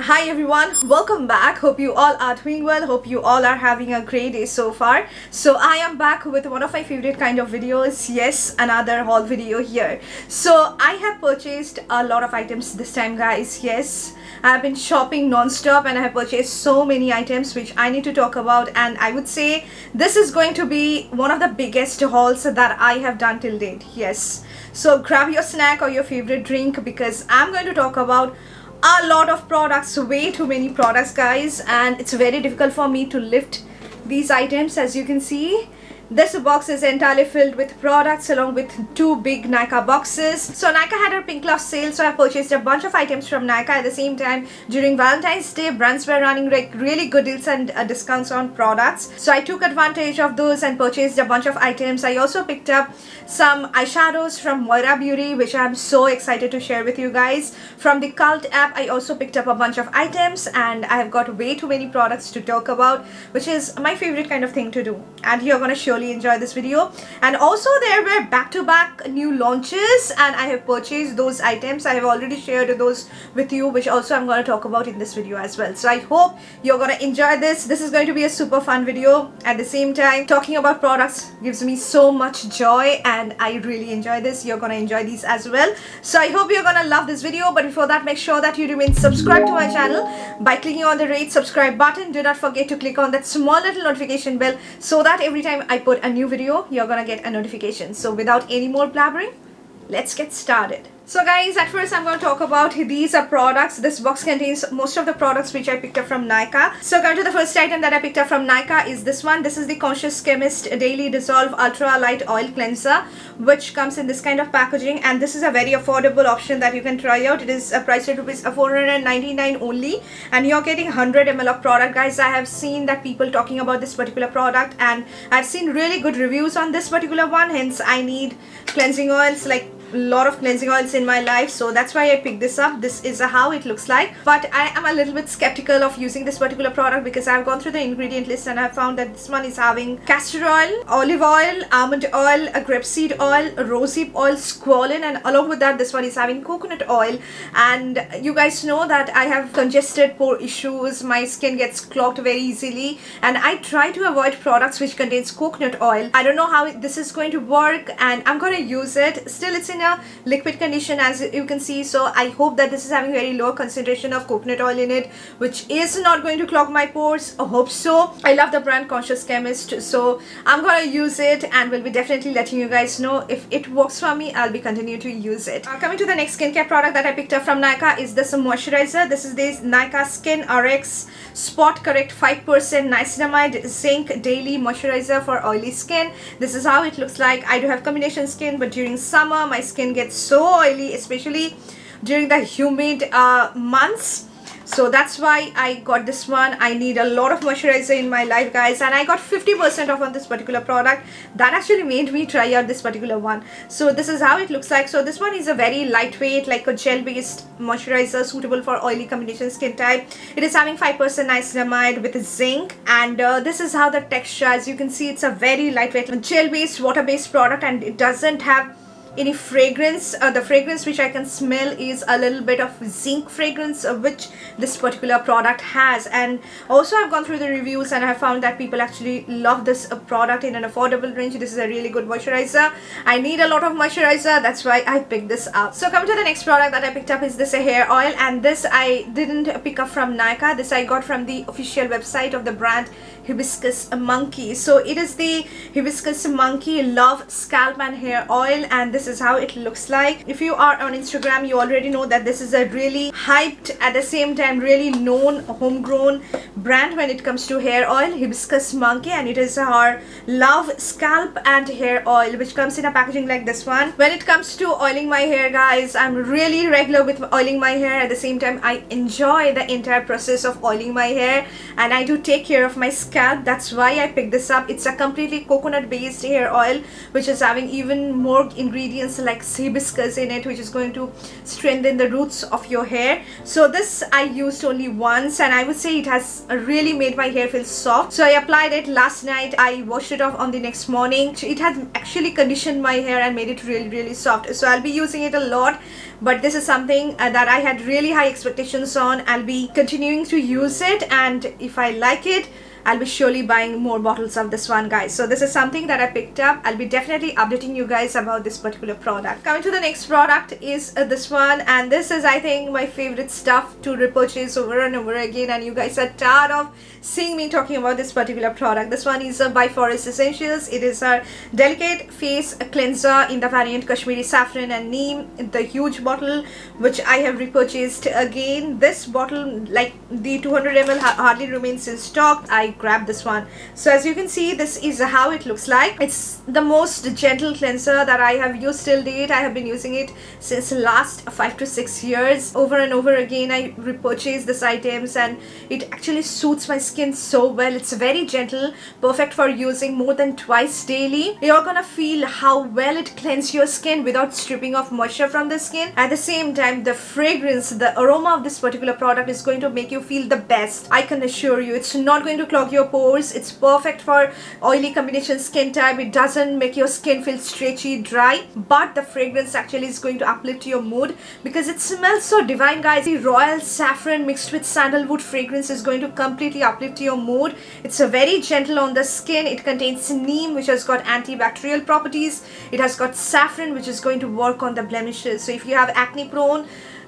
Hi everyone, welcome back. Hope you all are doing well. Hope you all are having a great day so far. So I am back with one of my favorite kind of videos. Yes, another haul video here. So I have purchased a lot of items this time, guys. Yes, I have been shopping non-stop and I have purchased so many items which I need to talk about, and I would say this is going to be one of the biggest hauls that I have done till date. Yes, so grab your snack or your favorite drink because I'm going to talk about a lot of products, way too many products, guys, and it's very difficult for me to lift these items. As you can see, this box is entirely filled with products along with two big Nykaa boxes. So Nykaa had a pink love sale, so I purchased a bunch of items from Nykaa. At the same time, during Valentine's Day, brands were running like really good deals and discounts on products, so I took advantage of those and purchased a bunch of items. I also picked up some eyeshadows from Moira Beauty, which I'm so excited to share with you guys. From the Kult app, I also picked up a bunch of items, and I have got way too many products to talk about, which is my favorite kind of thing to do, and you're gonna surely enjoy this video. And also there were back-to-back new launches and I have purchased those items. I have already shared those with you, which also I'm going to talk about in this video as well. So I hope you're going to enjoy this. This is going to be a super fun video. At the same time, talking about products gives me so much joy and I really enjoy this. You're going to enjoy these as well. So I hope you're going to love this video, but before that, make sure that you remain subscribed to my channel by clicking on the red subscribe button. Do not forget to click on that small little notification bell so that every time I put a new video, you're gonna get a notification. So without any more blabbering, let's get started. So guys, at first I'm going to talk about these products. This box contains most of the products which I picked up from Nykaa. So coming to the first item that I picked up from Nykaa is this one. This is the Conscious Chemist Daily Dissolve Ultra Light Oil Cleanser, which comes in this kind of packaging, and this is a very affordable option that you can try out. It is priced at rupees 499 only, and you're getting 100 ml of product, guys. I have seen that people talking about this particular product and I've seen really good reviews on this particular one. Hence I need cleansing oils, like a lot of cleansing oils in my life, so that's why I picked this up. This is how it looks like, but I am a little bit skeptical of using this particular product because I've gone through the ingredient list and I've found that this one is having castor oil, olive oil, almond oil, a grapeseed oil, rosehip oil, squalene, and along with that this one is having coconut oil. And you guys know that I have congested pore issues, my skin gets clogged very easily, and I try to avoid products which contains coconut oil. I don't know how this is going to work, and I'm going to use it. Still, it's in a liquid condition, as you can see, so I hope that this is having very low concentration of coconut oil in it, which is not going to clog my pores. I hope so. I love the brand Conscious Chemist, so I'm gonna use it and will be definitely letting you guys know if it works for me. I'll be continuing to use it. Coming to the next skincare product that I picked up from Nykaa is this moisturizer. This is this Nykaa Skin RX Spot Correct 5% niacinamide zinc daily moisturizer for oily skin. This is how it looks like. I do have combination skin, but during summer my skin gets so oily, especially during the humid months, so that's why I got this one. I need a lot of moisturizer in my life, guys, and I got 50% off on this particular product. That actually made me try out this particular one. So this is how it looks like. So this one is a very lightweight, like a gel based moisturizer suitable for oily combination skin type. It is having 5% niacinamide with zinc, and this is how the texture, as you can see, it's a very lightweight gel based water based product, and it doesn't have any fragrance. The fragrance which I can smell is a little bit of zinc fragrance, which this particular product has. And also I've gone through the reviews and I found that people actually love this product in an affordable range. This is a really good moisturizer. I need a lot of moisturizer, that's why I picked this up. So coming to the next product that I picked up is this hair oil, and this I didn't pick up from Nykaa. This I got from the official website of the brand Hibiscus Monkey. So it is the Hibiscus Monkey Love Scalp and Hair Oil, and this is how it looks like. If you are on Instagram, you already know that this is a really hyped, at the same time really known homegrown brand when it comes to hair oil, Hibiscus Monkey, and it is our Love Scalp and Hair Oil, which comes in a packaging like this one. When it comes to oiling my hair, guys, I'm really regular with oiling my hair. At the same time, I enjoy the entire process of oiling my hair, and I do take care of my skin scalp. That's why I picked this up. It's a completely coconut based hair oil which is having even more ingredients like hibiscus in it, which is going to strengthen the roots of your hair. So this I used only once, and I would say it has really made my hair feel soft. So I applied it last night. I washed it off on the next morning. It has actually conditioned my hair and made it really soft. So I'll be using it a lot, but this is something that I had really high expectations on. I'll be continuing to use it, and if I like it, I'll be surely buying more bottles of this one, guys. So this is something that I picked up. I'll be definitely updating you guys about this particular product. Coming to the next product is this one, and this is, I think, my favorite stuff to repurchase over and over again, and you guys are tired of seeing me talking about this particular product. This one is by Forest Essentials. It is a delicate face cleanser in the variant Kashmiri, Saffron and Neem, the huge bottle, which I have repurchased again. This bottle, like the 200 ml, hardly remains in stock. I grabbed this one. So as you can see, this is how it looks like. It's the most gentle cleanser that I have used till date. I have been using it since last 5 to 6 years. Over and over again I repurchase this items, and it actually suits my skin so well. It's very gentle, perfect for using more than twice daily. You're gonna feel how well it cleanses your skin without stripping off moisture from the skin. At the same time, the fragrance, the aroma of this particular product is going to make you feel the best. I can assure you, it's not going to clog your pores. It's perfect for oily combination skin type. It doesn't make your skin feel stretchy, dry, but the fragrance actually is going to uplift your mood because it smells so divine, guys. The royal saffron mixed with sandalwood fragrance is going to completely uplift your mood. It's a very gentle on the skin. It contains neem, which has got antibacterial properties. It has got saffron, which is going to work on the blemishes. So if you have acne prone,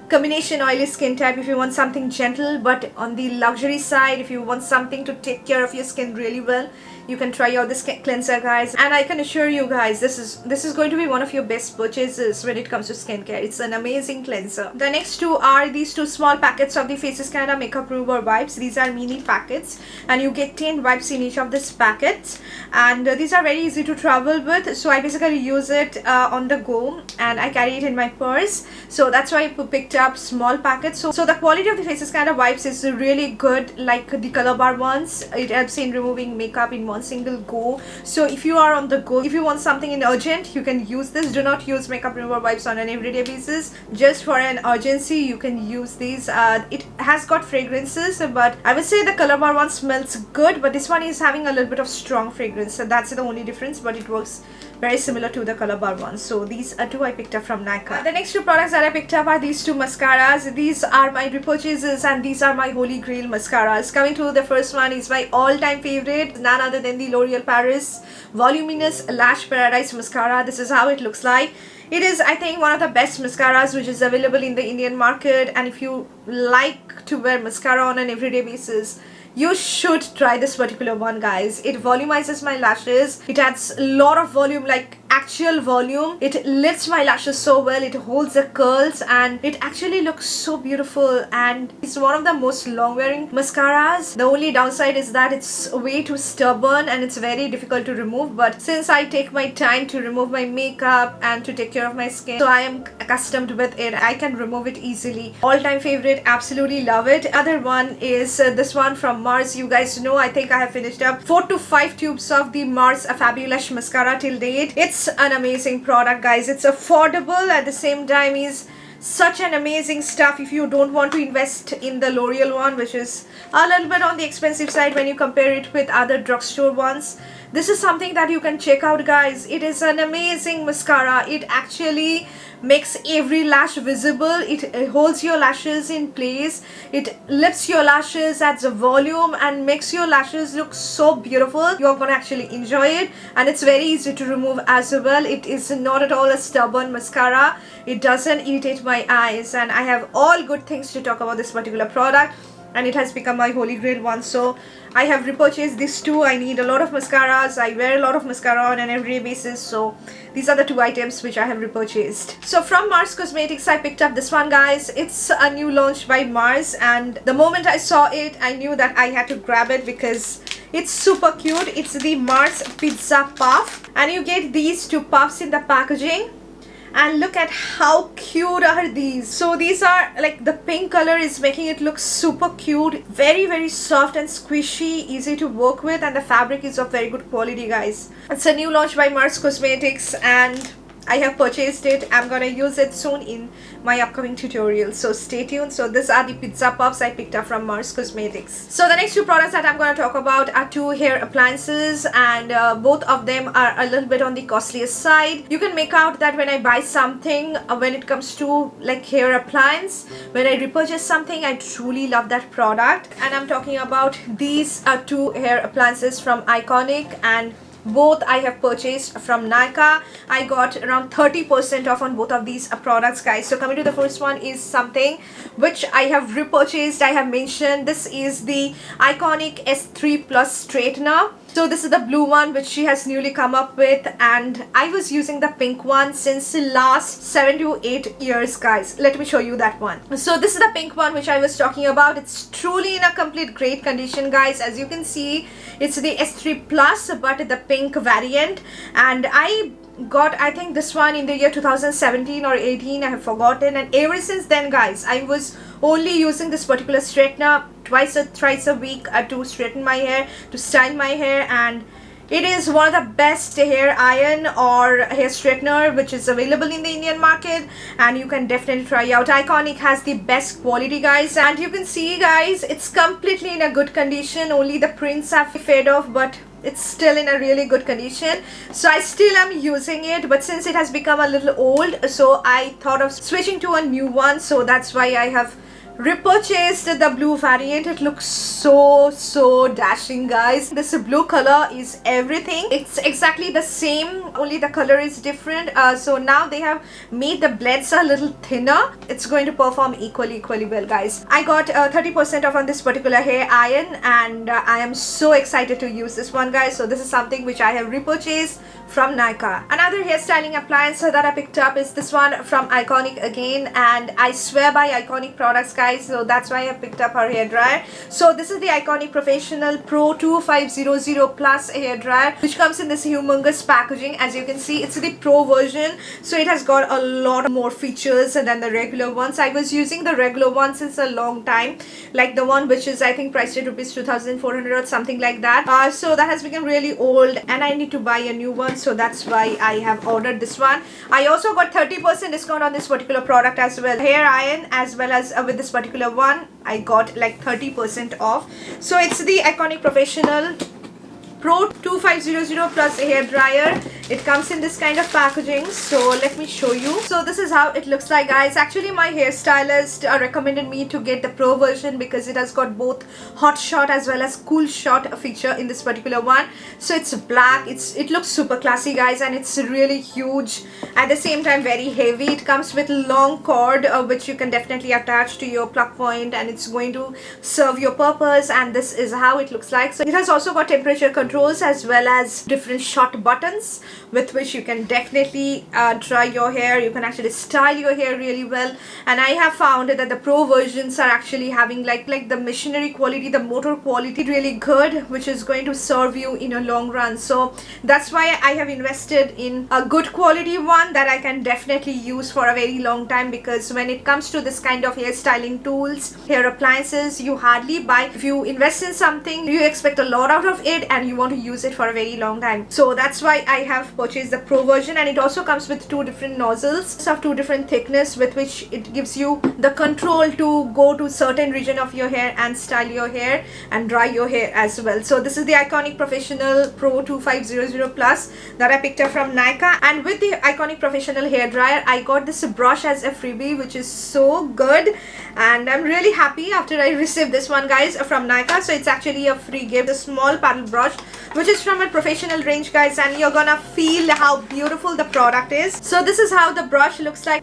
combination oily skin type, if you want something gentle but on the luxury side, if you want something to take care of your skin really well, you can try out this cleanser, guys. And I can assure you guys, this is going to be one of your best purchases when it comes to skincare. It's an amazing cleanser. The next two are these two small packets of the Faces Canada Makeup Remover wipes. These are mini packets, and you get 10 wipes in each of this packet, and these are very easy to travel with. So I basically use it on the go, and I carry it in my purse. So that's why I picked up small packets. So the quality of the Faces Canada wipes is really good, like the color bar ones. It helps in removing makeup in one single go. So if you are on the go, if you want something in urgent, you can use this. Do not use makeup remover wipes on an everyday basis. Just for an urgency, you can use these. It has got fragrances, but I would say the color bar one smells good, but this one is having a little bit of strong fragrance. So that's the only difference, but it works very similar to the color bar one. So these two I picked up from Nykaa. The next two products that I picked up are these two mascaras. These are my repurchases, and these are my holy grail mascaras. Coming to the first one is my all-time favorite, none other than the L'Oreal Paris Voluminous Lash Paradise Mascara. This is how it looks like. It is, I think, one of the best mascaras which is available in the Indian market, and if you like to wear mascara on an everyday basis, you should try this particular one, guys. It volumizes my lashes. It adds a lot of volume, like actual volume. It lifts my lashes so well. It holds the curls, and it actually looks so beautiful, and it's one of the most long wearing mascaras. The only downside is that it's way too stubborn and it's very difficult to remove, but since I take my time to remove my makeup and to take care of my skin, so I am accustomed with it, I can remove it easily. All-time favorite, absolutely love it. Other one is this one from Mars. You guys know, I think I have finished up 4 to 5 tubes of the Mars FABULASH mascara till date. It's an amazing product, guys. It's affordable, at the same time is such an amazing stuff if you don't want to invest in the L'Oreal one, which is a little bit on the expensive side when you compare it with other drugstore ones. This is something that you can check out, guys. It is an amazing mascara. It actually makes every lash visible. It holds your lashes in place. It lifts your lashes, adds a volume, and makes your lashes look so beautiful. You're gonna actually enjoy it, and it's very easy to remove as well. It is not at all a stubborn mascara. It doesn't irritate my eyes, and I have all good things to talk about this particular product, and it has become my holy grail one. So I have repurchased these two. I need a lot of mascaras. I wear a lot of mascara on an everyday basis, so these are the two items which I have repurchased. So from Moira Cosmetics, I picked up this one, guys. It's a new launch by Mars, and the moment I saw it, I knew that I had to grab it because it's super cute. It's the Mars Pizza Puff, and you get these two puffs in the packaging. and look at how cute are these. So these are like, the pink color is making it look super cute, very soft and squishy, easy to work with, and the fabric is of very good quality, guys. It's a new launch by Moira Cosmetics and I have purchased it. I'm gonna use it soon in my upcoming tutorial, so stay tuned. So these are the pizza puffs I picked up from Moira Cosmetics. So the next two products that I'm gonna talk about are two hair appliances, and both of them are a little bit on the costliest side. You can make out that when I buy something, when it comes to like hair appliance, when I repurchase something, I truly love that product. And I'm talking about these two hair appliances from IKONIC, and both I have purchased from Nykaa. I got around 30% off on both of these products, guys. So coming to the first one is something which I have repurchased. I have mentioned this is the IKONIC S3 Plus straightener. So this is the blue one which she has newly come up with, and I was using the pink one since the last 7 to 8 years, guys. Let me show you that one. So this is the pink one which I was talking about. It's truly in a complete great condition, guys. As you can see, it's the S3 Plus but the pink variant, and I got, I think, this one in the year 2017 or 18, I have forgotten, and ever since then, guys, I was only using this particular straightener twice or thrice a week to straighten my hair, to style my hair, and it is one of the best hair iron or hair straightener which is available in the Indian market, and you can definitely try out. IKONIC has the best quality, guys, and you can see, guys, it's completely in a good condition. Only the prints have faded off, but it's still in a really good condition. So I still am using it, but since it has become a little old, so I thought of switching to a new one. So that's why I have repurchased the blue variant. It looks so dashing, guys. This blue color is everything. It's exactly the same, only the color is different. So now they have made the blades a little thinner. It's going to perform equally well, guys. I got 30% off on this particular hair iron, and I am so excited to use this one, guys. So this is something which I have repurchased from Nykaa. Another hairstyling appliance that I picked up is this one from IKONIC again, and I swear by IKONIC products, guys. So that's why I picked up her hair dryer. So this is the IKONIC Professional Pro 2500 Plus hair dryer, which comes in this humongous packaging. As you can see, it's the Pro version, so it has got a lot more features than the regular ones. I was using the regular one since a long time, like the one which is, I think, priced at rupees 2400 or something like that. So that has become really old and I need to buy a new one, so that's why I have ordered this one. I also got 30% discount on this particular product as well. Hair iron as well as with this particular one, I got like 30% off. So it's the IKONIC Professional Pro 2500 Plus hair dryer. It comes in this kind of packaging, so let me show you. So this is how it looks like, guys. Actually, my hairstylist recommended me to get the Pro version because it has got both hot shot as well as cool shot feature in this particular one. So it's black, it looks super classy, guys, and it's really huge, at the same time very heavy. It comes with long cord which you can definitely attach to your plug point, and it's going to serve your purpose, and this is how it looks like. So it has also got temperature controls as well as different shot buttons with which you can definitely dry your hair. You can actually style your hair really well, and I have found that the Pro versions are actually having like the machinery quality, the motor quality really good, which is going to serve you in a long run. So that's why I have invested in a good quality one that I can definitely use for a very long time, because when it comes to this kind of hairstyling tools, hair appliances, you hardly buy. If you invest in something, you expect a lot out of it and you want to use it for a very long time. So that's why I have purchased the Pro version, and it also comes with two different nozzles of two different thickness, with which it gives you the control to go to certain region of your hair and style your hair and dry your hair as well. So this is the IKONIC Professional Pro 2500 Plus that I picked up from Nykaa, and with the IKONIC Professional hair dryer, I got this brush as a freebie, which is so good, and I'm really happy after I received this one, guys, from Nykaa. So it's actually a free gift, a small paddle brush which is from a professional range, guys, and you're gonna feel how beautiful the product is. So this is how the brush looks like.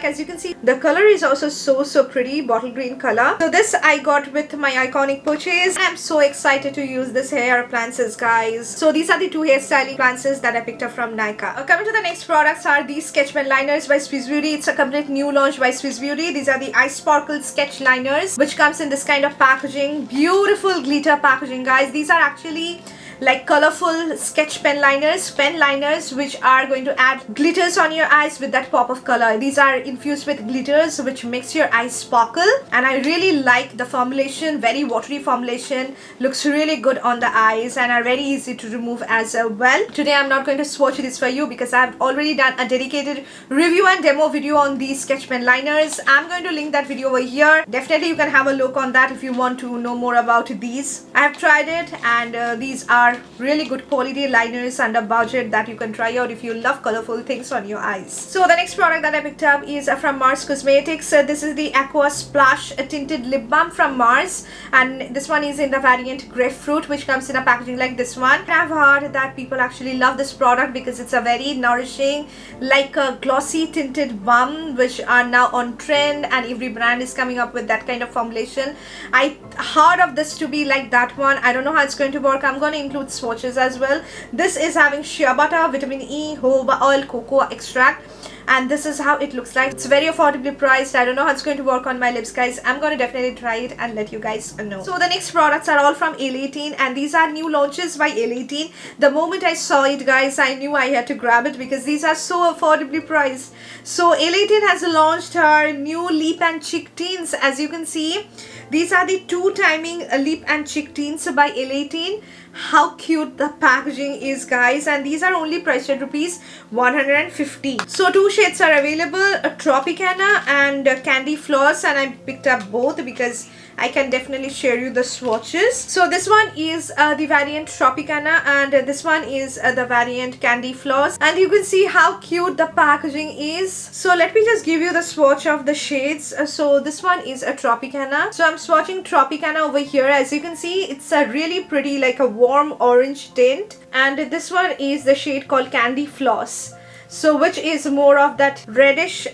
As you can see, the color is also so pretty, bottle green color. So this I got with my IKONIC purchase. I'm so excited to use this hair appliances, guys. So these are the two hairstyling appliances that I picked up from Nykaa. Coming to the next products are these sketch pen liners by Swiss Beauty. It's a complete new launch by Swiss Beauty. These are the Ice Sparkle sketch liners, which comes in this kind of packaging, beautiful glitter packaging, guys. These are actually like colorful sketch pen liners which are going to add glitters on your eyes with that pop of color. These are infused with glitters which makes your eyes sparkle, and I really like the formulation. Very watery formulation, looks really good on the eyes and are very easy to remove as well. Today I'm not going to swatch this for you because I've already done a dedicated review and demo video on these sketch pen liners. I'm going to link that video over here. Definitely you can have a look on that if you want to know more about these. I have tried it, and these are really good quality liners under budget that you can try out if you love colorful things on your eyes. So the next product that I picked up is from Moira Cosmetics. This is the Aqua Splash Tinted Lip Balm from Mars, and this one is in the variant Grapefruit, which comes in a packaging like this one. And I've heard that people actually love this product because it's a very nourishing, like a glossy tinted balm, which are now on trend, and every brand is coming up with that kind of formulation. I heard of this to be like that one. I don't know how it's going to work. I'm going to include swatches as well. This is having shea butter, vitamin E, jojoba oil, cocoa extract, and this is how it looks like. It's very affordably priced. I don't know how it's going to work on my lips, guys. I'm going to definitely try it and let you guys know. So the next products are all from Elle, and these are new launches by Elle. The moment I saw it, guys, I knew I had to grab it because these are so affordably priced. So Elle has launched her new lip and cheek tints. As you can see, these are the 2 timing lip and cheek tints by Elle. How cute the packaging is, guys, and these are only priced at rupees 150. So 2 shades are available, a Tropicana and Candy Floss, and I picked up both because I can definitely share you the swatches. So this one is the variant Tropicana, and this one is the variant Candy Floss, and you can see how cute the packaging is. So let me just give you the swatch of the shades. So this one is a Tropicana. So I'm swatching Tropicana over here. As you can see, it's a really pretty, like a warm orange tint, and this one is the shade called Candy Floss, so which is more of that reddish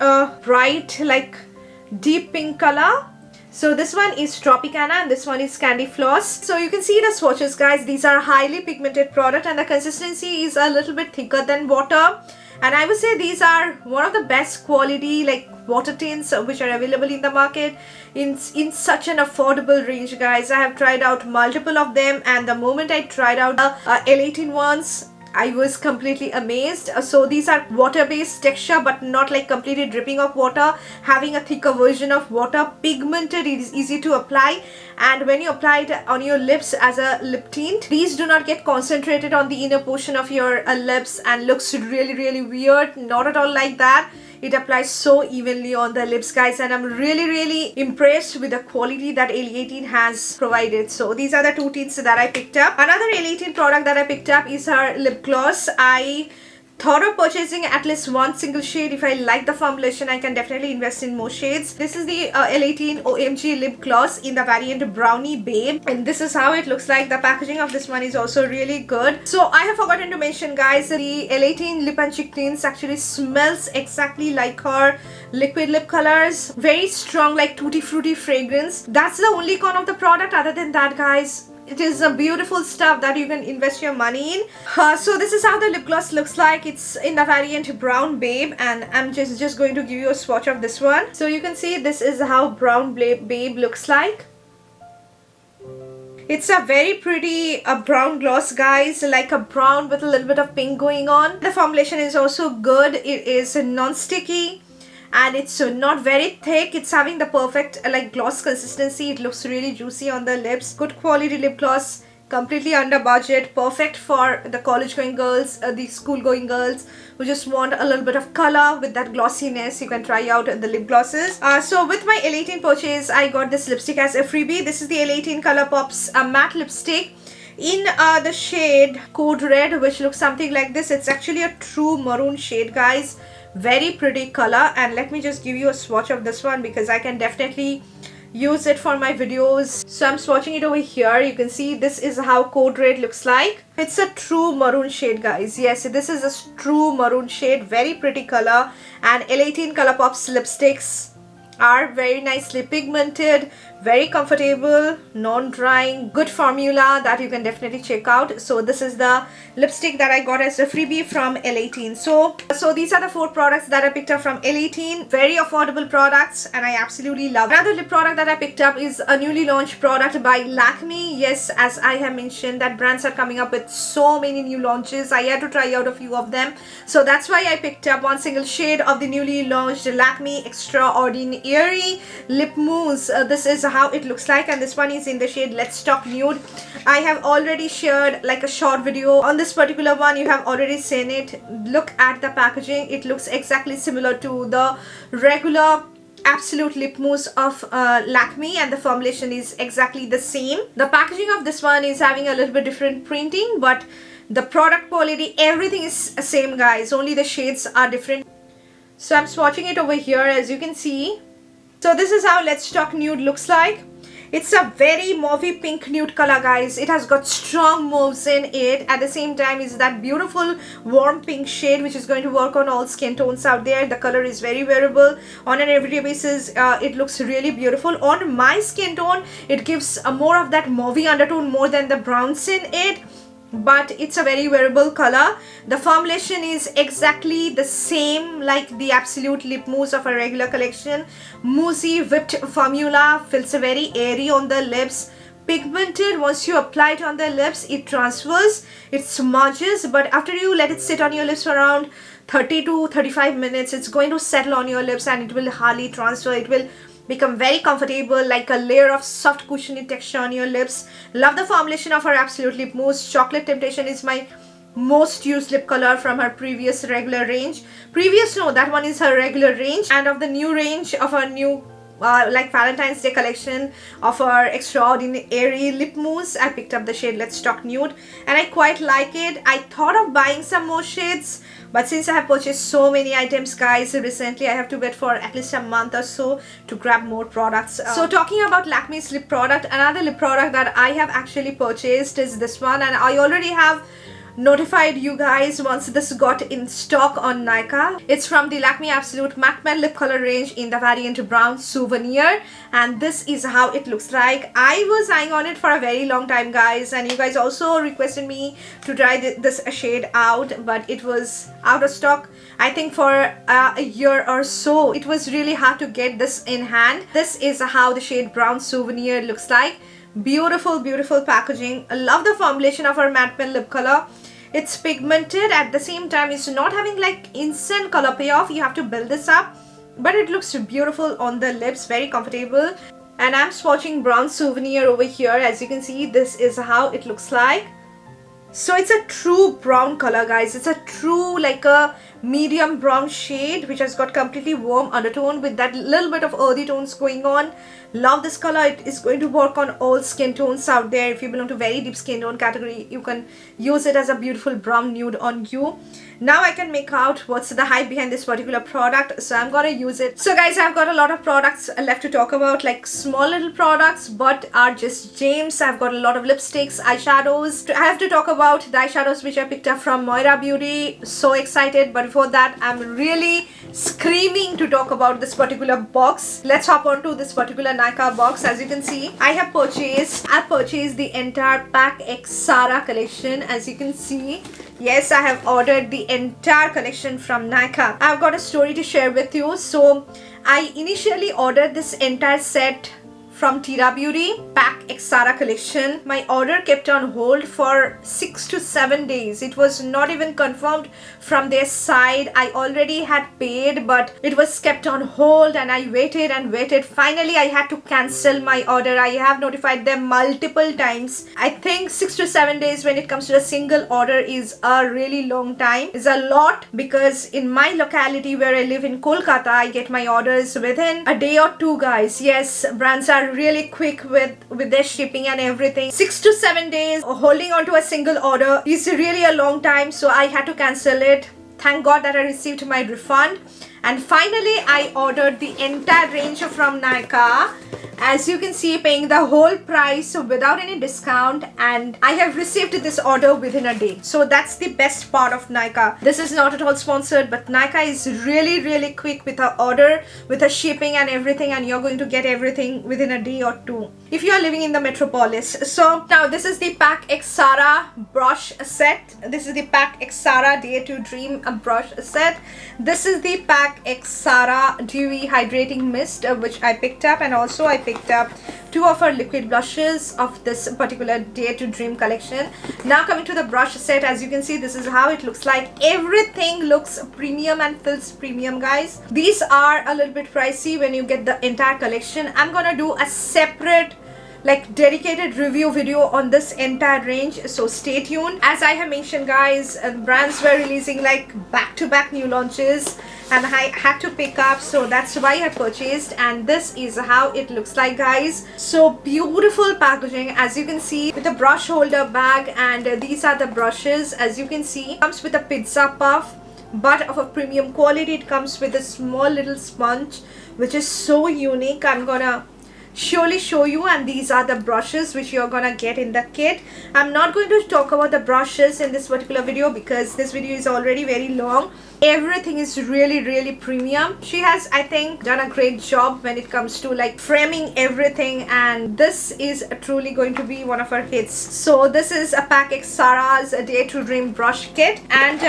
bright, like deep pink color. So this one is Tropicana and this one is Candy Floss. So you can see the swatches, guys. These are highly pigmented product, and the consistency is a little bit thicker than water, and I would say these are one of the best quality like water tints which are available in the market in such an affordable range, guys. I have tried out multiple of them, and the moment I tried out the Elle ones, I was completely amazed. So these are water-based texture, but not like completely dripping of water, having a thicker version of water, pigmented, it is easy to apply, and when you apply it on your lips as a lip tint, these do not get concentrated on the inner portion of your lips and looks really weird. Not at all like that. It applies so evenly on the lips, guys, and I'm really impressed with the quality that Elle has provided. So these are the 2 tints that I picked up. Another Elle product that I picked up is her lip gloss. I thought of purchasing at least one single shade. If I like the formulation, I can definitely invest in more shades. This is the Elle OMG lip gloss in the variant Brownie Babe, and this is how it looks like. The packaging of this one is also really good. So I have forgotten to mention, guys, the Elle lip and cheek tints actually smells exactly like her liquid lip colors. Very strong, like tutti frutti fragrance. That's the only con of the product. Other than that, guys, it is a beautiful stuff that you can invest your money in. So this is how the lip gloss looks like. It's in the variant Brown Babe, and I'm just going to give you a swatch of this one. So you can see this is how Brown Babe looks like. It's a very pretty brown gloss, guys, like a brown with a little bit of pink going on. The formulation is also good. It is non-sticky, and it's not very thick. It's having the perfect like gloss consistency. It looks really juicy on the lips. Good quality lip gloss, completely under budget, perfect for the college going girls, the school going girls who just want a little bit of color with that glossiness. You can try out the lip glosses. So with my Elle purchase, I got this lipstick as a freebie. This is the Elle Color Pops matte lipstick in the shade Code Red, which looks something like this. It's actually a true maroon shade, guys. Very pretty color, and let me just give you a swatch of this one because I can definitely use it for my videos. So I'm swatching it over here. You can see this is how Code Red looks like. It's a true maroon shade, guys. Yes, this is a true maroon shade. Very pretty color, and Elle Color Pops lipsticks are very nicely pigmented, Very comfortable, non-drying, good formula that you can definitely check out. So this is the lipstick that I got as a freebie from Elle18. So these are the 4 products that I picked up from Elle18. Very affordable products and I absolutely love. Another lip product that I picked up is a newly launched product by LAKME. Yes, as I have mentioned that brands are coming up with so many new launches. I had to try out a few of them. So that's why I picked up one single shade of the newly launched LAKME XTRAORDIN-AIRY lip mousse. This is how it looks like, and this one is in the shade Let's Talk Nude. I have already shared like a short video on this particular one. You have already seen it. Look at the packaging. It looks exactly similar to the regular absolute lip mousse of LAKME, and the formulation is exactly the same. The packaging of this one is having a little bit different printing, but the product quality, everything is same, guys, only the shades are different. So I'm swatching it over here, as you can see. So this is how Let's Talk Nude looks like. It's a very mauvey pink nude color, guys. It has got strong mauves in it. At the same time, is that beautiful warm pink shade which is going to work on all skin tones out there. The color is very wearable on an everyday basis. It looks really beautiful on my skin tone. It gives a more of that mauvey undertone more than the browns in it, but it's a very wearable color. The formulation is exactly the same like the absolute lip mousse of a regular collection. Moussey whipped formula, feels very airy on the lips, pigmented. Once you apply it on the lips, it transfers, it smudges, but after you let it sit on your lips for around 30 to 35 minutes, it's going to settle on your lips and it will hardly transfer. It will become very comfortable, like a layer of soft cushiony texture on your lips. Love the formulation of her absolute lip mousse. Chocolate Temptation is my most used lip color from her previous regular range. That one is her regular range, and of the new range of her new like Valentine's Day collection of her XTRAORDIN-AIRY lip mousse, I picked up the shade Let's Talk Nude and I quite like it. I thought of buying some more shades, but since I have purchased so many items, guys, recently I have to wait for at least a month or so to grab more products. So talking about LAKME's lip product, another lip product that I have actually purchased is this one, and I already have notified you guys once this got in stock on Nykaa. It's from the LAKME Absolute Matte Matte Lip Color range in the variant Brown Souvenir, and this is how it looks like. I was eyeing on it for a very long time, guys, and you guys also requested me to try this shade out, but it was out of stock I think for a year or so. It was really hard to get this in hand. This is how the shade Brown Souvenir looks like. Beautiful, beautiful packaging. I love the formulation of our matte pen lip color. It's pigmented, at the same time it's not having like instant color payoff. You have to build this up, but it looks beautiful on the lips, very comfortable. And I'm swatching Brown Souvenir over here. As you can see, this is how it looks like. So it's a true brown color, guys. It's a true like a medium brown shade which has got completely warm undertone with that little bit of earthy tones going on. Love this color. It is going to work on all skin tones out there. If you belong to very deep skin tone category, you can use it as a beautiful brown nude on you. Now I can make out what's the hype behind this particular product, so I'm gonna use it. So guys, I've got a lot of products left to talk about, like small little products but are just gems. I've got a lot of lipsticks, eyeshadows. I have to talk about the eyeshadows which I picked up from Moira Beauty. So excited, but before that I'm really screaming to talk about this particular box. Let's hop on to this particular Nykaa box. As you can see, I purchased the entire Pack X Sara collection. As you can see, yes, I have ordered the entire collection from Nykaa. I've got a story to share with you. So I initially ordered this entire set from Tira Beauty, Pack X Sara collection. My order kept on hold for 6 to 7 days. It was not even confirmed from their side. I already had paid, but it was kept on hold and I waited and waited. Finally, I had to cancel my order. I have notified them multiple times. I think 6 to 7 days when it comes to a single order is a really long time. It's a lot, because in my locality where I live in Kolkata, I get my orders within a day or two, guys. Yes, brands are really quick with their shipping and everything. 6 to 7 days holding on to a single order is really a long time, so I had to cancel it. Thank God that I received my refund, and finally I ordered the entire range from Nykaa. as you can see, paying the whole price without any discount, and I have received this order within a day. So that's the best part of Nykaa. This is not at all sponsored, but Nykaa is really quick with her order, with her shipping and everything, and you're going to get everything within a day or two if you are living in the metropolis. So now this is the Pack X Sara brush set. This is the Pack X Sara Day to Dream brush set. This is the Pack X Sara Dewy Hydrating Mist, which I picked up, and also I picked up 2 of her liquid blushes of this particular Day to Dream collection. Now coming to the brush set, as you can see, this is how it looks like. Everything looks premium and feels premium, guys. These are a little bit pricey when you get the entire collection. I'm gonna do a separate dedicated review video on this entire range, so stay tuned. As I have mentioned, guys, brands were releasing back-to-back new launches, and I had to pick up, so that's why I purchased. And this is how it looks like, guys. So beautiful packaging, as you can see, with a brush holder bag, and these are the brushes. As you can see, comes with a pizza puff, but of a premium quality. It comes with a small little sponge, which is so unique. I'm gonna surely show you, and these are the brushes which you're gonna get in the kit. I'm not going to talk about the brushes in this particular video because this video is already very long. Everything is really premium. She has, I think, done a great job when it comes to framing everything, and this is truly going to be one of her hits. So this is a Pack X Sara's Day to Dream brush kit, and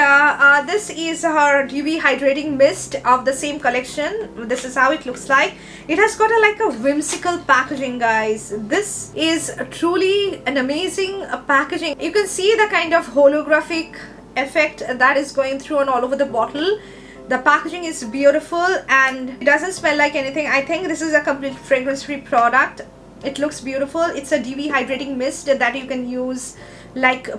this is her Dewy Hydrating Mist of the same collection. This is how it looks like. It has got a whimsical packaging, guys. This is truly an amazing packaging. You can see the kind of holographic effect that is going through and all over the bottle. The packaging is beautiful, and it doesn't smell like anything. I think this is a complete fragrance free product. It looks beautiful. It's a Dewy Hydrating Mist that you can use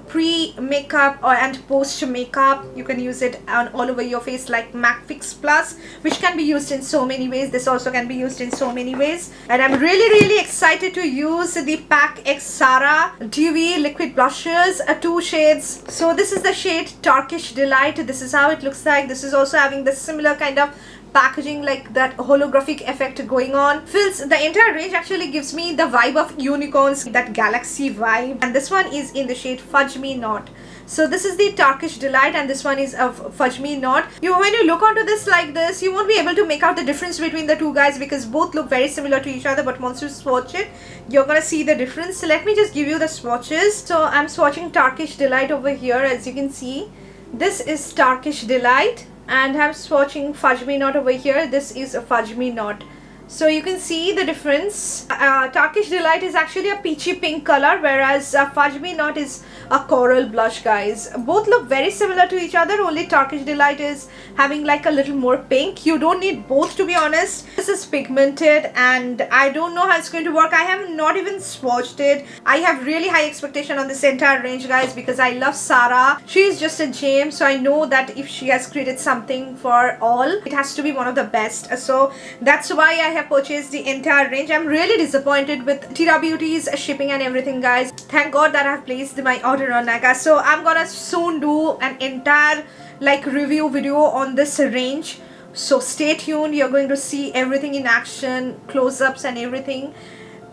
pre-makeup and post-makeup. You can use it on all over your face like MAC Fix Plus, which can be used in so many ways. This also can be used in so many ways, and I'm really excited to use the Pack X Sara Dewy liquid blushes, 2 shades. So this is the shade Turkish Delight. This is how it looks like. This is also having the similar kind of packaging, that holographic effect going on. Feels the entire range actually gives me the vibe of unicorns, that galaxy vibe. And this one is in the shade Fudge Me Not. So this is the Turkish Delight, and this one is of Fudge Me Not. When you look onto this like this, you won't be able to make out the difference between the two, guys, because both look very similar to each other, but once you swatch it, you're gonna see the difference. So let me just give you the swatches. So I'm swatching Turkish Delight over here. As you can see, this is Turkish Delight, and I'm swatching Fudge Me Not over here. This is a Fudge Me Not. So you can see the difference. Turkish Delight is actually a peachy pink color, whereas Fudge Me Not is a coral blush, guys. Both look very similar to each other, only Turkish Delight is having a little more pink. You don't need both, to be honest. This is pigmented, and I don't know how it's going to work. I have not even swatched it. I have really high expectation on this entire range, guys, because I love Sara. She is just a gem, so I know that if she has created something for all, it has to be one of the best. So that's why I have purchased the entire range. I'm really disappointed with Tira Beauty's shipping and everything, guys. Thank God that I have placed my order on Nykaa. So I'm gonna soon do an entire review video on this range, so stay tuned. You're going to see everything in action, close-ups and everything.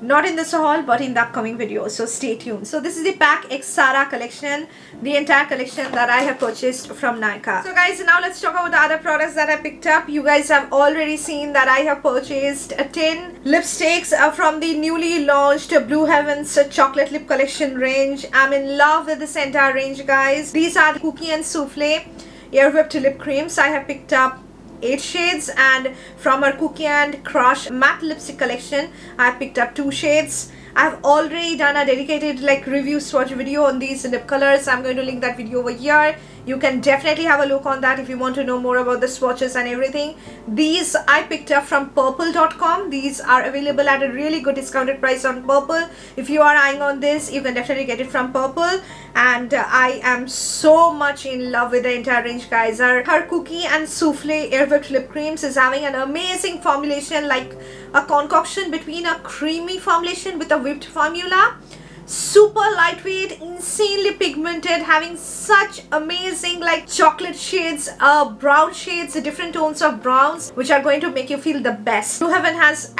Not in this haul, but in the upcoming video, so stay tuned. So this is the Pack X Sara collection, the entire collection that I have purchased from Nykaa. So guys, now let's talk about the other products that I picked up. You guys have already seen that I have purchased 10 lipsticks from the newly launched Blue Heavens chocolate lip collection range. I'm in love with this entire range, guys. These are the Cookie and Souffle Air Whipped Lip Creams. I have picked up 8 shades, and from our Cookie and Crush matte lipstick collection, I picked up 2 shades. I've already done a dedicated review swatch video on these lip colors. I'm going to link that video over here. You can definitely have a look on that if you want to know more about the swatches and everything. These I picked up from Purplle.com. These are available at a really good discounted price on Purplle. If you are eyeing on this, you can definitely get it from Purplle. And I am so much in love with the entire range, guys. Her Cookie and Souffle Air Whipped Lip Creams is having an amazing formulation, like a concoction between a creamy formulation with a whipped formula. Super lightweight, insanely pigmented, having such amazing chocolate shades, brown shades, different tones of browns, which are going to make you feel the best. Blue Heaven has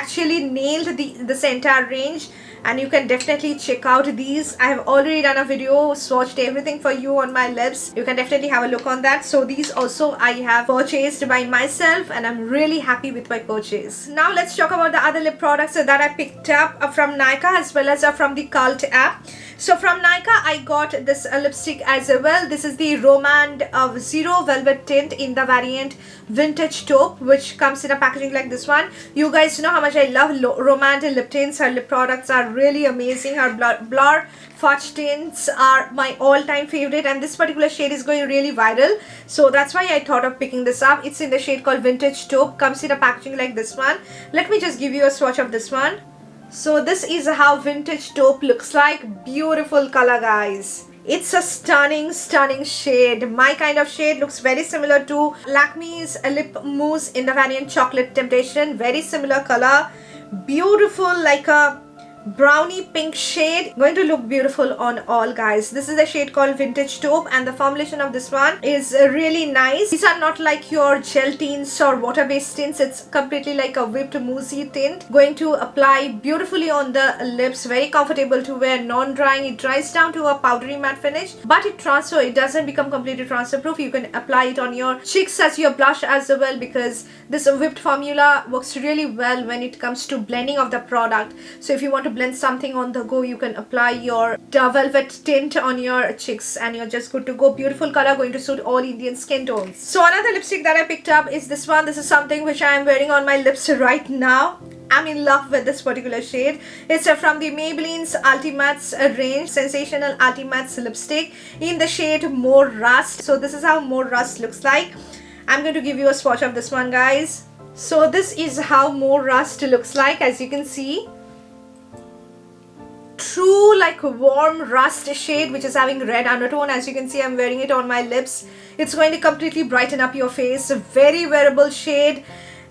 actually nailed this entire range, and you can definitely check out these. I have already done a video, swatched everything for you on my lips. You can definitely have a look on that. So these also I have purchased by myself, and I'm really happy with my purchase. Now let's talk about the other lip products that I picked up from Nykaa as well as from the Kult app. So from Nykaa I got this lipstick as well. This is the ROM&ND Zero Velvet Tint in the variant Vintage Taupe, which comes in a packaging like this one. You guys know how much I love ROM&ND lip tints. Her lip products are really amazing. Her Blur Fudge tints are my all-time favorite, and this particular shade is going really viral. So that's why I thought of picking this up. It's in the shade called Vintage Taupe. Comes in a packaging like this one. Let me just give you a swatch of this one. So this is how Vintage Taupe looks like. Beautiful color, guys. It's a stunning shade. My kind of shade. Looks very similar to LAKME's lip mousse in the variant Chocolate Temptation. Very similar color. Beautiful, like a brownie pink shade. Going to look beautiful on all, guys. This is a shade called Vintage Taupe, and the formulation of this one is really nice. These are not like your gel tints or water-based tints. It's completely like a whipped moussey tint. Going to apply beautifully on the lips. Very comfortable to wear, non-drying. It dries down to a powdery matte finish, but it doesn't become completely transfer proof. You can apply it on your cheeks as your blush as well, because this whipped formula works really well when it comes to blending of the product. So if you want to blend something on the go, you can apply your velvet tint on your cheeks and you're just good to go. Beautiful color, going to suit all Indian skin tones. So another lipstick that I picked up is this one. This is something which I am wearing on my lips right now. I'm in love with this particular shade. It's from the Maybelline's Ultimattes range, Sensational Ultimattes lipstick in the shade More Rust. So this is how More Rust looks like. I'm going to give you a swatch of this one, guys. So this is how More Rust looks like. As you can see, true like warm rust shade which is having red undertone. As you can see, I'm wearing it on my lips. It's going to completely brighten up your face. Very wearable shade.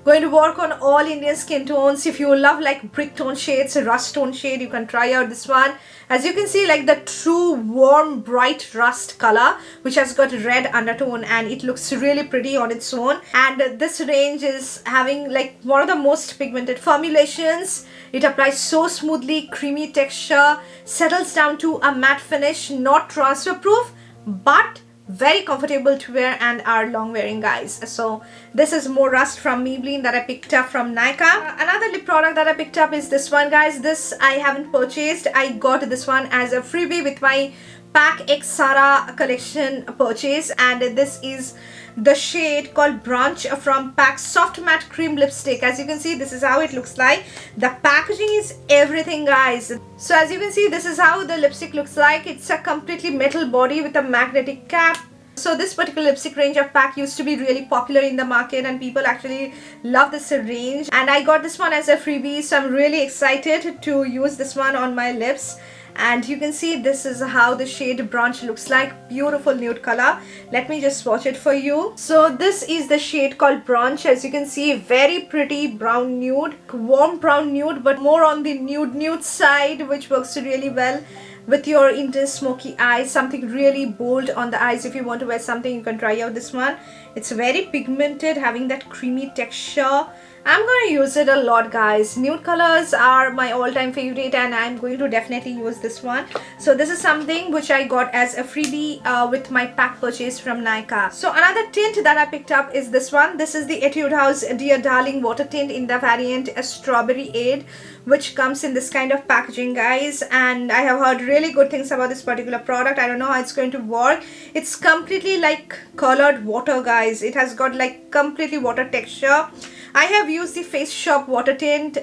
Going to work on all Indian skin tones. If you love like brick tone shades, rust tone shade, you can try out this one. As you can see, like the true warm bright rust color which has got red undertone, and it looks really pretty on its own. And this range is having like one of the most pigmented formulations. It applies so smoothly, creamy texture, settles down to a matte finish, not transfer proof, but very comfortable to wear and are long wearing, guys. So this is More Rust from Maybelline that I picked up from Nykaa. Another lip product that I picked up is this one, guys. This I haven't purchased. I got this one as a freebie with my Pack X Sara collection purchase, and this is the shade called Brunch from Pack Soft Matte Cream Lipstick. As you can see, this is how it looks like. The packaging is everything, guys. So as you can see, this is how the lipstick looks like. It's a completely metal body with a magnetic cap. So this particular lipstick range of Pack used to be really popular in the market, and people actually love this range, and I got this one as a freebie, so I'm really excited to use this one on my lips. And you can see this is how the shade Brunch looks like. Beautiful nude color. Let me just swatch it for you. So this is the shade called Brunch. As you can see, very pretty brown nude, warm brown nude, but more on the nude side, which works really well with your intense smoky eyes. Something really bold on the eyes. If you want to wear something, you can try out this one. It's very pigmented, having that creamy texture. I'm going to use it a lot, guys. Nude colors are my all-time favorite, and I'm going to definitely use this one. So this is something which I got as a freebie with my pack purchase from Nykaa. So another tint that I picked up is this one. This is the Etude House Dear Darling Water Tint in the variant Strawberry Aid, which comes in this kind of packaging, guys. And I have heard really good things about this particular product. I don't know how it's going to work. It's completely like colored water, guys. It has got like completely water texture. I have used the Face Shop water tint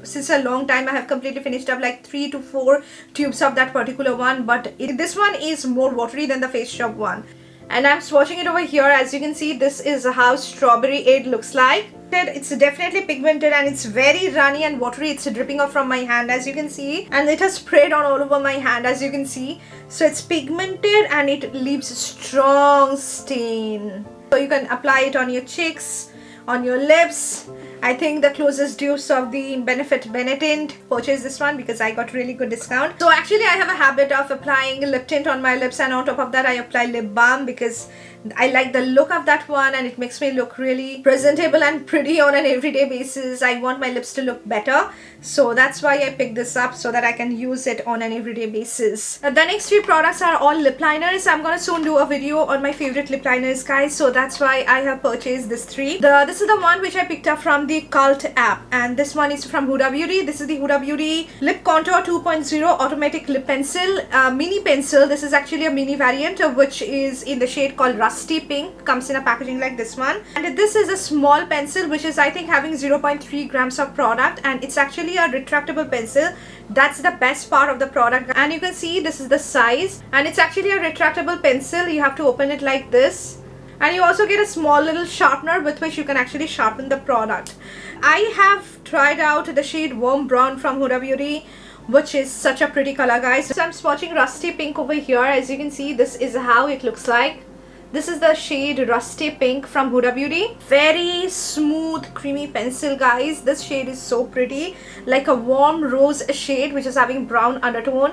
since a long time. I have completely finished up like 3 to 4 tubes of that particular one, but this one is more watery than the Face Shop one. And I'm swatching it over here. As you can see, this is how Strawberry Aid looks like. It's definitely pigmented and it's very runny and watery. It's dripping off from my hand, as you can see, and it has sprayed on all over my hand, as you can see. So it's pigmented and it leaves strong stain. So you can apply it on your cheeks, on your lips. I think the closest dupes of the Benefit Benetint purchase this one because I got really good discount. So actually I have a habit of applying lip tint on my lips, and on top of that I apply lip balm because I like the look of that one, and it makes me look really presentable and pretty on an everyday basis. I want my lips to look better, so that's why I picked this up, so that I can use it on an everyday basis. The next 3 products are all lip liners. I'm gonna soon do a video on my favorite lip liners, guys, so that's why I have purchased this 3. This is the one which I picked up from the Kult app, and this one is from Huda Beauty. This is the Huda Beauty Lip Contour 2.0 Automatic Lip Pencil, mini pencil. This is actually a mini variant, which is in the shade called Rusty Pink. Comes in a packaging like this one, and this is a small pencil which is, I think, having 0.3 grams of product, and it's actually a retractable pencil. That's the best part of the product, and you can see this is the size, and it's actually a retractable pencil. You have to open it like this, and you also get a small little sharpener with which you can actually sharpen the product. I have tried out the shade Warm Brown from Huda Beauty, which is such a pretty color, guys. So I'm swatching Rusty Pink over here. As you can see, this is how it looks like. This is the shade Rusty Pink from Huda Beauty. Very smooth, creamy pencil, guys. This shade is so pretty, like a warm rose shade which is having brown undertone.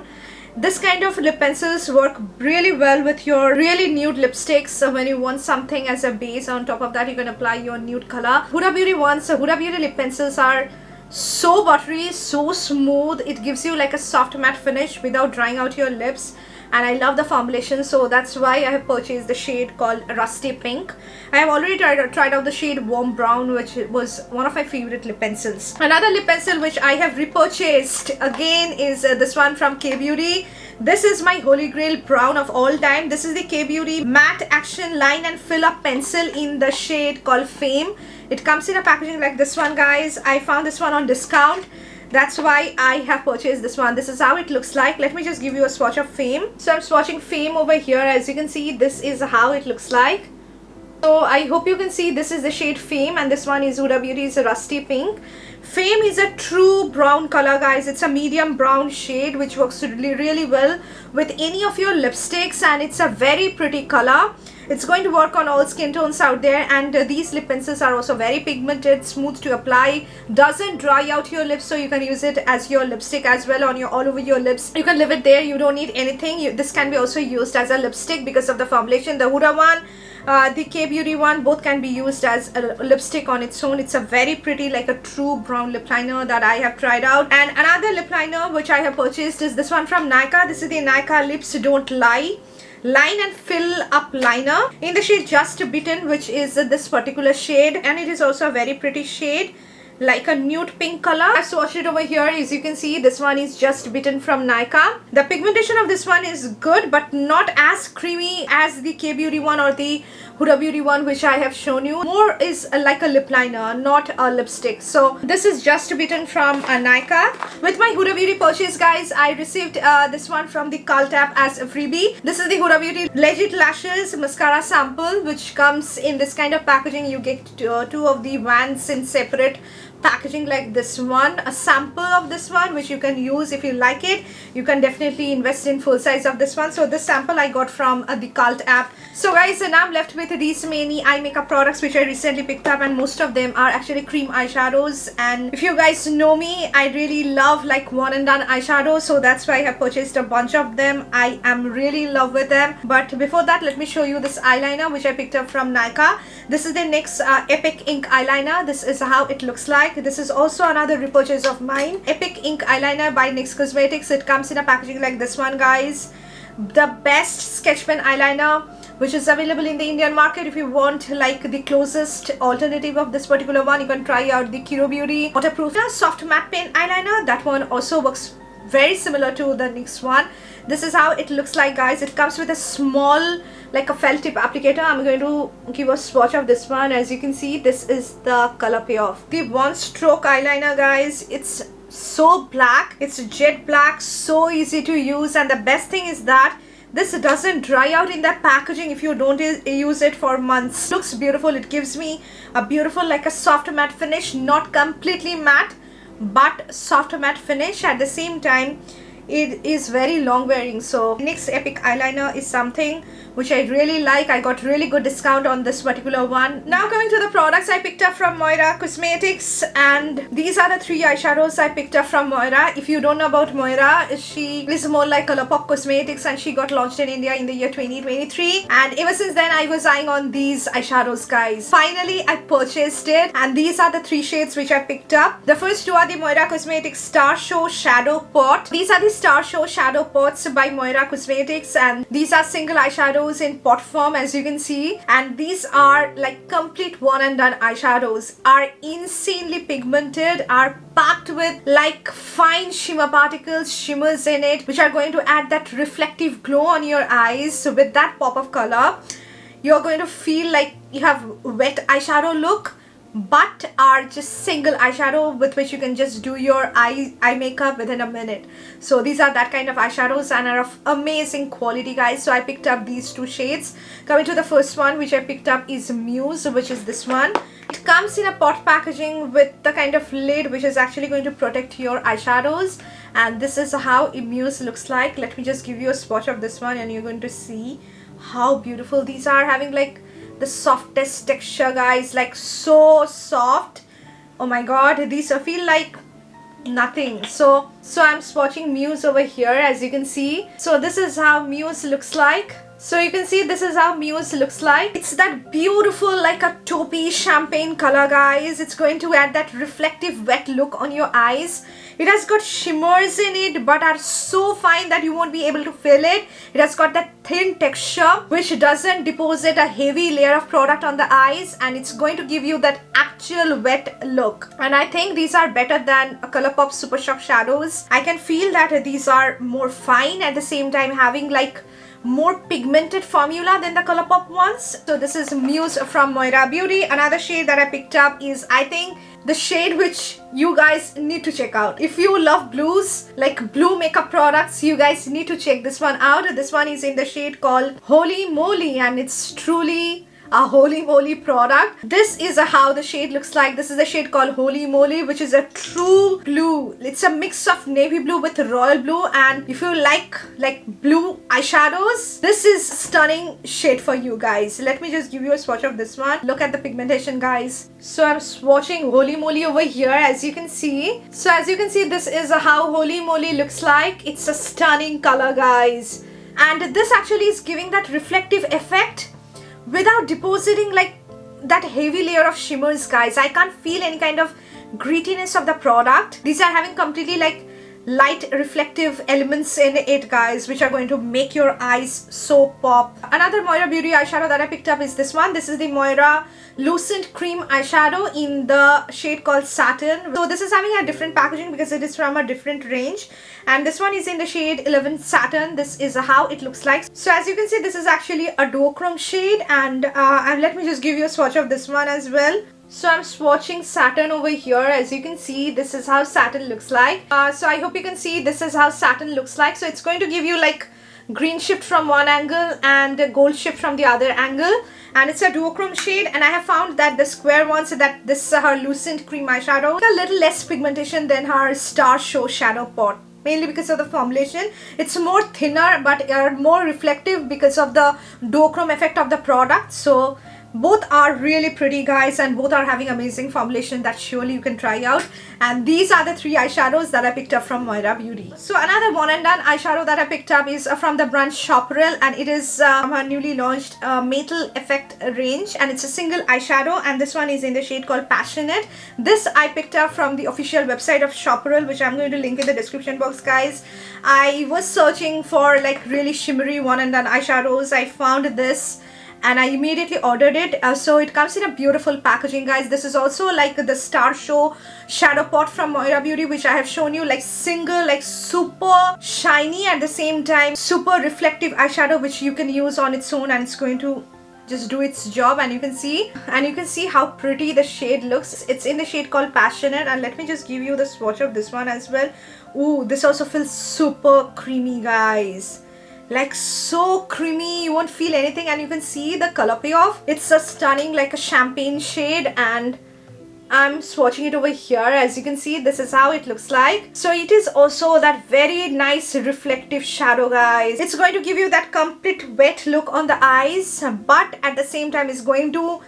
This kind of lip pencils work really well with your really nude lipsticks. So when you want something as a base, on top of that you can apply your nude color. Huda Beauty Huda Beauty lip pencils are so buttery, so smooth. It gives you like a soft matte finish without drying out your lips, and I love the formulation, so that's why I have purchased the shade called Rusty Pink. I have already tried out the shade Warm Brown, which was one of my favorite lip pencils. Another lip pencil which I have repurchased again is this one from K Beauty. This is my holy grail brown of all time. This is the K Beauty Matte Action Line and Fill Up Pencil in the shade called Fame. It comes in a packaging like this one, guys. I found this one on discount. That's why I have purchased this one. This is how it looks like. Let me just give you a swatch of Fame. So I'm swatching Fame over here. As you can see, this is how it looks like. So I hope you can see this is the shade Fame, and this one is Huda Beauty's Rusty Pink. Fame is a true brown color, guys. It's a medium brown shade which works really well with any of your lipsticks, and it's a very pretty color. It's going to work on all skin tones out there, and these lip pencils are also very pigmented, smooth to apply, doesn't dry out your lips, so you can use it as your lipstick as well on your all over your lips. You can leave it there. You don't need anything. This can be also used as a lipstick because of the formulation. The Huda one, the K Beauty one, both can be used as a lipstick on its own. It's a very pretty, like a true brown lip liner that I have tried out. And another lip liner which I have purchased is this one from Nykaa. This is the Nykaa Lips Don't Lie Line and Fill Up Liner in the shade Just Bitten, which is this particular shade, and it is also a very pretty shade, like a nude pink color. I swatched it over here. As you can see, this one is Just Bitten from Nykaa. The pigmentation of this one is good, but not as creamy as the K Beauty one or the Huda Beauty one which I have shown you. More is like a lip liner, not a lipstick. So this is Just Bitten from Nykaa. With my Huda Beauty purchase, guys, I received this one from the Kult app as a freebie. This is the Huda Beauty Legit Lashes Mascara Sample, which comes in this kind of packaging. You get 2 of the wands in separate packaging like this one, a sample of this one which you can use. If you like it, you can definitely invest in full size of this one. So this sample I got from the Kult app. So guys, now I'm left with these many eye makeup products which I recently picked up, and most of them are actually cream eyeshadows. And if you guys know me, I really love like one and done eyeshadows, so that's why I have purchased a bunch of them. I am really in love with them. But before that, let me show you this eyeliner which I picked up from Nykaa. This is the NYX Epic Ink eyeliner. This is how it looks like. This is also another repurchase of mine. Epic Ink eyeliner by NYX Cosmetics. It comes in a packaging like this one, guys. The best sketch pen eyeliner which is available in the Indian market. If you want like the closest alternative of this particular one, you can try out the Kiro Beauty waterproof soft matte pen eyeliner. That one also works very similar to the NYX one. This is how it looks like, guys. It comes with a small like a felt tip applicator. I'm going to give a swatch of this one. As you can see, this is the color payoff. The one stroke eyeliner, guys, it's so black. It's jet black, so easy to use, and the best thing is that this doesn't dry out in that packaging if you don't use it for months. Looks beautiful. It gives me a beautiful like a soft matte finish, not completely matte but soft matte finish. At the same time, it is very long wearing. So NYX Epic eyeliner is something which I really like. I got really good discount on this particular one. Now coming to the products I picked up from Moira Cosmetics, and these are the 3 eyeshadows I picked up from Moira. If you don't know about Moira, she is more like Colourpop Cosmetics and she got launched in India in the year 2023, and ever since then I was eyeing on these eyeshadows, guys. Finally I purchased it, and these are the 3 shades which I picked up. The first 2 are the Moira Cosmetics Star Show Shadow Pot. These are the Star Show Shadow Pots by Moira Cosmetics, and these are single eyeshadows in pot form, as you can see, and these are like complete one and done eyeshadows. Are insanely pigmented, are packed with like fine shimmer particles, shimmers in it, which are going to add that reflective glow on your eyes. So with that pop of color, you're going to feel like you have wet eyeshadow look, but are just single eyeshadow with which you can just do your eye makeup within a minute. So these are that kind of eyeshadows and are of amazing quality, guys. So I picked up these 2 shades. Coming to the first one which I picked up is Muse, which is this one. It comes in a pot packaging with the kind of lid which is actually going to protect your eyeshadows, and this is how Muse looks like. Let me just give you a swatch of this one and you're going to see how beautiful these are, having like the softest texture, guys, like so soft. Oh my god, these feel like nothing. So I'm swatching Muse over here, as you can see. So this is how Muse looks like. So you can see this is how Muse looks like. It's that beautiful like a taupey champagne color, guys. It's going to add that reflective wet look on your eyes. It has got shimmers in it but are so fine that you won't be able to feel it. It has got that thin texture which doesn't deposit a heavy layer of product on the eyes, and it's going to give you that actual wet look. And I think these are better than Colourpop Super Shock shadows. I can feel that these are more fine, at the same time having like more pigmented formula than the Colourpop ones. So this is Muse from Moira Beauty. Another shade that I picked up is, I think, the shade which you guys need to check out. If you love blues, like blue makeup products, you guys need to check this one out. This one is in the shade called Holy Moly, and it's truly a holy moly product. This is how the shade looks like. This is the shade called Holy Moly, which is a true blue. It's a mix of navy blue with royal blue, and if you like blue eyeshadows, this is stunning shade for you guys. Let me just give you a swatch of this one. Look at the pigmentation, guys. So I'm swatching Holy Moly over here, as you can see. So as you can see, this is how Holy Moly looks like. It's a stunning color, guys, and this actually is giving that reflective effect without depositing like that heavy layer of shimmers, guys. I can't feel any kind of grittiness of the product. These are having completely like light reflective elements in it, guys, which are going to make your eyes so pop. Another Moira Beauty eyeshadow that I picked up is this one. This is the Moira Lucent Cream eyeshadow in the shade called Satin. So this is having a different packaging because it is from a different range, and this one is in the shade 11 Satin. This is how it looks like. So as you can see, this is actually a duochrome shade, and let me just give you a swatch of this one as well. So I'm swatching Satin over here. As you can see, this is how Satin looks like. So I hope you can see this is how Satin looks like. So it's going to give you like green shift from one angle and gold shift from the other angle, and it's a duochrome shade. And I have found that the square ones, that this is her Lucent Cream eyeshadow, a little less pigmentation than her Star Show Shadow Pot, mainly because of the formulation. It's more thinner but more reflective because of the duochrome effect of the product. So both are really pretty, guys, and both are having amazing formulation that surely you can try out. And these are the 3 eyeshadows that I picked up from Moira Beauty. So another one and done eyeshadow that I picked up is from the brand Purplle, and it is from her newly launched Metal Effect range, and it's a single eyeshadow, and this one is in the shade called Passionate. This I picked up from the official website of Purplle, which I'm going to link in the description box, guys. I was searching for like really shimmery one and done eyeshadows. I found this and I immediately ordered it. So it comes in a beautiful packaging, guys. This is also like the Star Show Shadow Pot from Moira Beauty, which I have shown you, like single, like super shiny, at the same time super reflective eyeshadow, which you can use on its own and it's going to just do its job. And you can see how pretty the shade looks. It's in the shade called Passionate, and let me just give you the swatch of this one as well. Ooh, this also feels super creamy, guys. Like so creamy, you won't feel anything, and you can see the color payoff. It's a stunning like a champagne shade, and I'm swatching it over here. As you can see, this is how it looks like. So it is also that very nice reflective shadow, guys. It's going to give you that complete wet look on the eyes, but at the same time it's going to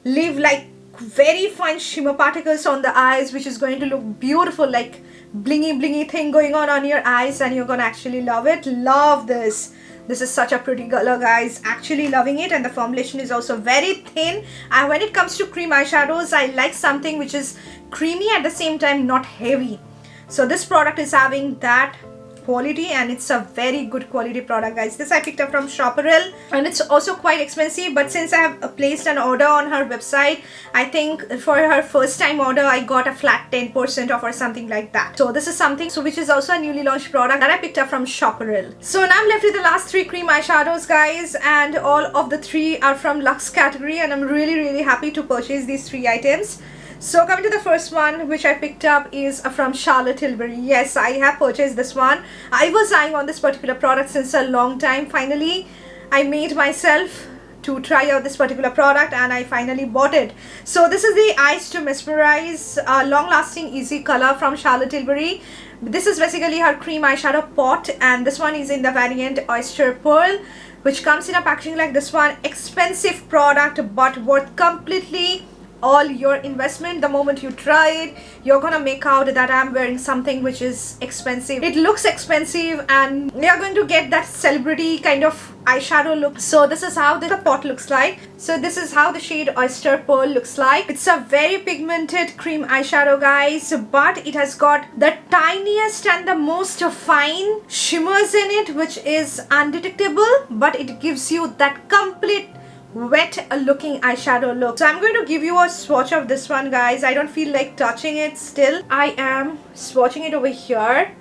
leave like very fine shimmer particles on the eyes, which is going to look beautiful, like blingy thing going on your eyes, and you're gonna actually love it. Love this. This is such a pretty color, guys. Actually loving it, and the formulation is also very thin. And when it comes to cream eyeshadows, I like something which is creamy at the same time not heavy. So this product is having that quality, and it's a very good quality product, guys. This I picked up from Purplle, and it's also quite expensive, but since I have placed an order on her website, I think for her first time order I got a flat 10% off or something like that. So this is something which is also a newly launched product that I picked up from Purplle. So now I'm left with the last 3 cream eyeshadows, guys, and all of the 3 are from Luxe category, and I'm really happy to purchase these 3 items. So coming to the first one, which I picked up, is from Charlotte Tilbury. Yes, I have purchased this one. I was eyeing on this particular product since a long time. Finally, I made myself to try out this particular product, and I finally bought it. So this is the Eyes to Mesmerize long-lasting easy color from Charlotte Tilbury. This is basically her cream eyeshadow pot, and this one is in the variant Oyster Pearl, which comes in a packaging like this one. Expensive product, but worth completely all your investment. The moment you try it, you're gonna make out that I'm wearing something which is expensive. It looks expensive, and you're going to get that celebrity kind of eyeshadow look. So this is how the pot looks like. So this is how the shade Oyster Pearl looks like. It's a very pigmented cream eyeshadow, guys, but it has got the tiniest and the most fine shimmers in it, which is undetectable, but it gives you that complete wet looking eyeshadow look. So I'm going to give you a swatch of this one, guys. I don't feel like touching it still. I am swatching it over here,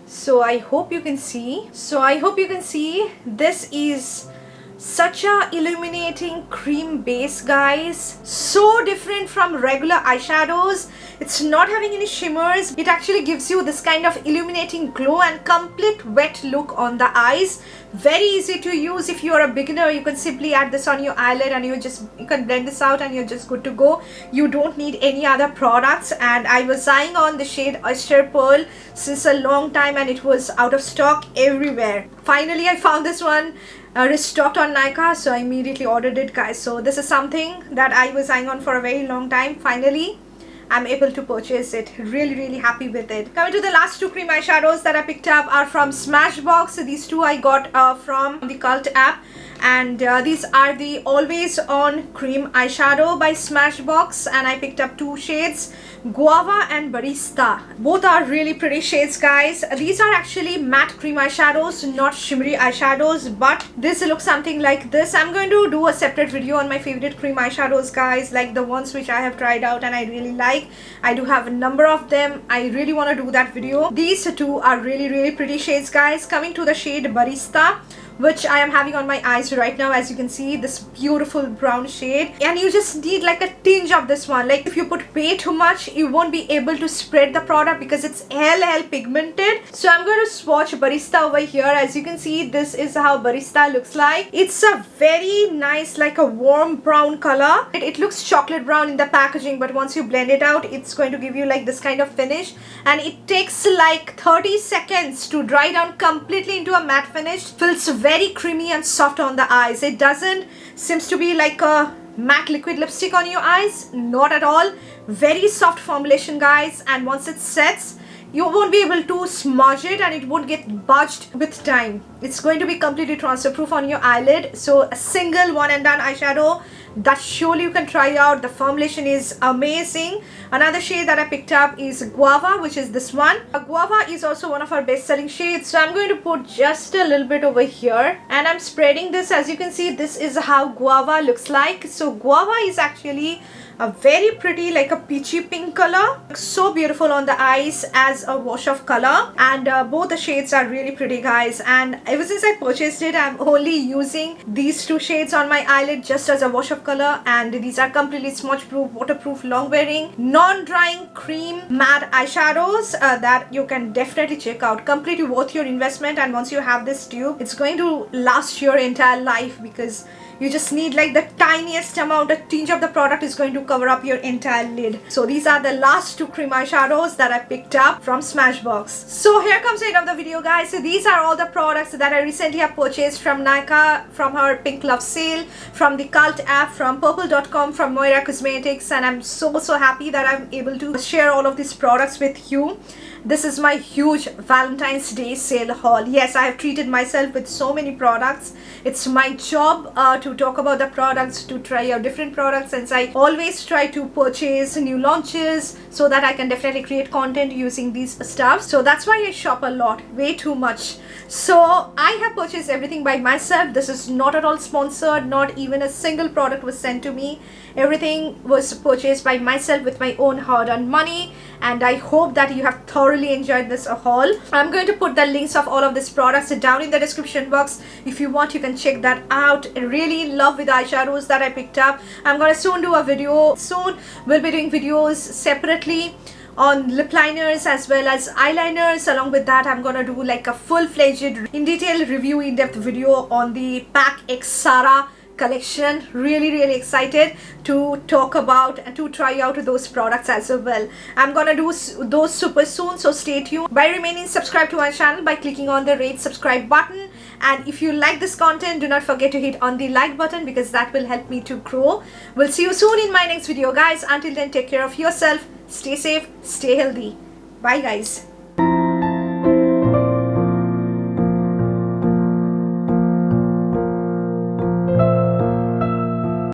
so I hope you can see. This is such a illuminating cream base, guys. So different from regular eyeshadows. It's not having any shimmers. It actually gives you this kind of illuminating glow and complete wet look on the eyes. Very easy to use. If you are a beginner, you can simply add this on your eyelid, and you can blend this out, and you're just good to go. You don't need any other products. And I was eyeing on the shade Oyster Pearl since a long time, and it was out of stock everywhere. Finally, I found this one restocked on Nykaa, so I immediately ordered it, guys. So this is something that I was eyeing on for a very long time. Finally, I'm able to purchase it. Really happy with it. Coming to the last 2 cream eyeshadows that I picked up are from Smashbox. These 2 I got from the Kult app, and these are the Always On cream eyeshadow by Smashbox, and I picked up 2 shades, Guava and Barista. Both are really pretty shades, guys. These are actually matte cream eyeshadows, not shimmery eyeshadows, but this looks something like this. I'm going to do a separate video on my favorite cream eyeshadows, guys, like the ones which I have tried out and I really like. I do have a number of them. I really want to do that video. These 2 are really pretty shades, guys. Coming to the shade Barista, which I am having on my eyes right now. As you can see, this beautiful brown shade, and you just need like a tinge of this one. Like if you put way too much, you won't be able to spread the product because it's hell pigmented. So I'm going to swatch Barista over here. As you can see, this is how Barista looks like. It's a very nice, like a warm brown color. It looks chocolate brown in the packaging, but once you blend it out, it's going to give you like this kind of finish, and it takes like 30 seconds to dry down completely into a matte finish. Feels very creamy and soft on the eyes. It doesn't seems to be like a matte liquid lipstick on your eyes, not at all. Very soft formulation, guys, and once it sets, you won't be able to smudge it, and it won't get budged with time. It's going to be completely transfer proof on your eyelid. So a single one and done eyeshadow that surely you can try out. The formulation is amazing. Another shade that I picked up is Guava, which is this one. Guava is also one of our best selling shades, so I'm going to put just a little bit over here, and I'm spreading this. As you can see, this is how Guava looks like. So Guava is actually a very pretty, like a peachy pink color. Looks so beautiful on the eyes as a wash of color, and both the shades are really pretty, guys. And ever since I purchased it, I'm only using these 2 shades on my eyelid just as a wash of color, and these are completely smudge proof, waterproof, long wearing, non-drying cream matte eyeshadows that you can definitely check out. Completely worth your investment, and once you have this tube, it's going to last your entire life because You just need like the tiniest amount. A tinge of the product is going to cover up your entire lid. So these are the last 2 cream eyeshadows that I picked up from Smashbox. So here comes the end of the video, guys. So these are all the products that I recently have purchased from Nykaa, from her Pink Love sale, from the Kult app, from Purplle.com, from Moira Cosmetics, and I'm so happy that I'm able to share all of these products with you. This is my huge Valentine's Day sale haul. Yes, I have treated myself with so many products. It's my job to talk about the products, to try out different products, since I always try to purchase new launches so that I can definitely create content using these stuff. So that's why I shop a lot, way too much. So I have purchased everything by myself. This is not at all sponsored, not even a single product was sent to me. Everything was purchased by myself with my own hard-earned money, and I hope that you have thoroughly enjoyed this haul. I'm going to put the links of all of these products down in the description box. If you want, you can check that out. I really in love with the eyeshadows that I picked up. I'm gonna soon do a video. Soon we'll be doing videos separately on lip liners as well as eyeliners. Along with that, I'm gonna do like a full-fledged in detail review, in-depth video on the Pack X Sara collection. Really excited to talk about and to try out those products as well. I'm gonna do those super soon, so stay tuned by remaining subscribed to my channel by clicking on the red subscribe button. And if you like this content, do not forget to hit on the like button, because that will help me to grow. We'll see you soon in my next video, guys. Until then, take care of yourself, stay safe, stay healthy. Bye, guys.